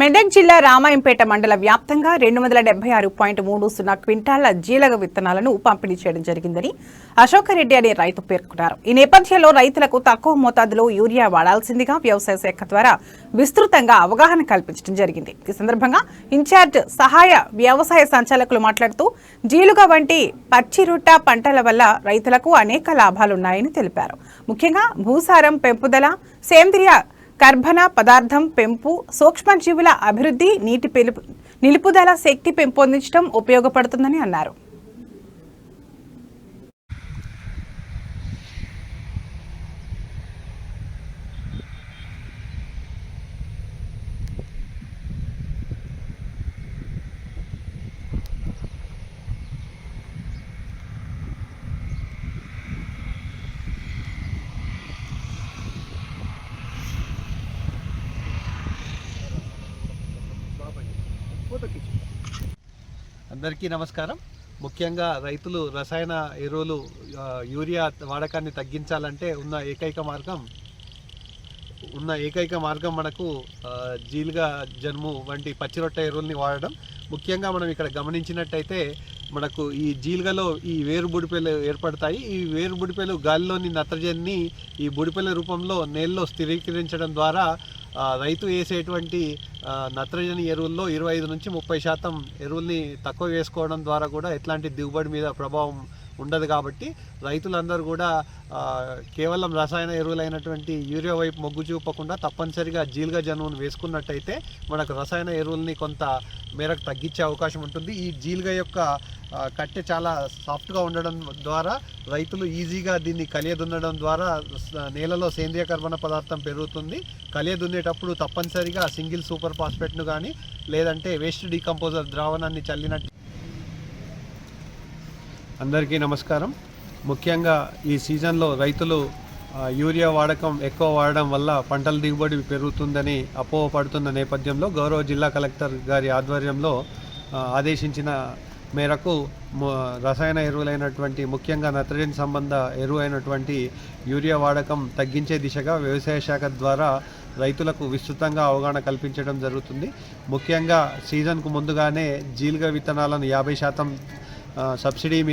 మెదక్ జిల్లా రామాయంపేట మండల వ్యాప్తంగా 276.30 క్వింటాళ్ల జీలగ విత్తనాలను పంపిణీ చేయడం జరిగిందని అశోకరెడ్డి అనే రైతు పేర్కొన్నారు. ఈ నేపథ్యంలో రైతులకు తక్కువ మోతాదులో యూరియా వాడాల్సిందిగా వ్యవసాయ శాఖ ద్వారా విస్తృతంగా అవగాహన కల్పించడం జరిగింది. ఈ సందర్భంగా ఇన్ఛార్జ్ సహాయ వ్యవసాయ సంచాలకులు మాట్లాడుతూ జీలుగ వంటి పచ్చిరొట్ట పంటల వల్ల రైతులకు అనేక లాభాలున్నాయని తెలిపారు. ముఖ్యంగా భూసారం పెంపుదల, సేంద్రియ కర్బన పదార్థం పెంపు, సూక్ష్మజీవుల అభివృద్ధి, నీటి నిలుపుదల శక్తి పెంపొందించడం ఉపయోగపడుతుందని అన్నారు. అందరికీ నమస్కారం. ముఖ్యంగా రైతులు రసాయన ఎరువులు యూరియా వాడకాన్ని తగ్గించాలంటే ఉన్న ఏకైక మార్గం మనకు జీలుగ జనుము వంటి పచ్చిరొట్ట ఎరువుల్ని వాడడం. ముఖ్యంగా మనం ఇక్కడ గమనించినట్టయితే మనకు ఈ జీలుగలో ఈ వేరు బుడిపెలు ఏర్పడతాయి. ఈ వేరు బుడిపెలు గాలిలోని నత్రజనిని ఈ బుడిపెల రూపంలో నేలలో స్థిరీకరించడం ద్వారా రైతు వేసేటువంటి నత్రజని ఎరువుల్లో 25 నుంచి 30% ఎరువుల్ని తక్కువ వేసుకోవడం ద్వారా కూడా ఎట్లాంటి దిగుబడి మీద ప్రభావం ఉండదు. కాబట్టి రైతులందరూ కూడా కేవలం రసాయన ఎరువులైనటువంటి యూరియా వైపు మొగ్గు చూపకుండా తప్పనిసరిగా జీలుగ జనుమును వేసుకున్నట్టయితే మనకు రసాయన ఎరువుల్ని కొంత మేరకు తగ్గించే అవకాశం ఉంటుంది. ఈ జీలుగ యొక్క కట్టె చాలా సాఫ్ట్గా ఉండడం ద్వారా రైతులు ఈజీగా దీన్ని కలియదున్నడం ద్వారా నేలలో సేంద్రియ కర్బన పదార్థం పెరుగుతుంది. కలియదున్నేటప్పుడు తప్పనిసరిగా సింగిల్ సూపర్ ఫాస్ఫేట్ను కానీ లేదంటే వేస్ట్ డీకంపోజర్ ద్రావణాన్ని చల్లినట్టు. అందరికీ నమస్కారం. ముఖ్యంగా ఈ సీజన్లో రైతులు యూరియా వాడకం ఎక్కువ వాడడం వల్ల పంటల దిగుబడి పెరుగుతుందని అపోహపడుతున్న నేపథ్యంలో గౌరవ జిల్లా కలెక్టర్ గారి ఆధ్వర్యంలో ఆదేశించిన మేరకు రసాయన ఎరువులైనటువంటి ముఖ్యంగా నత్రజని సంబంధ ఎరువు అయినటువంటి యూరియా వాడకం తగ్గించే దిశగా వ్యవసాయ శాఖ ద్వారా రైతులకు విస్తృతంగా అవగాహన కల్పించడం జరుగుతుంది. ముఖ్యంగా సీజన్కు ముందుగానే జీలుగ విత్తనాలను 50% సబ్సిడీ మీద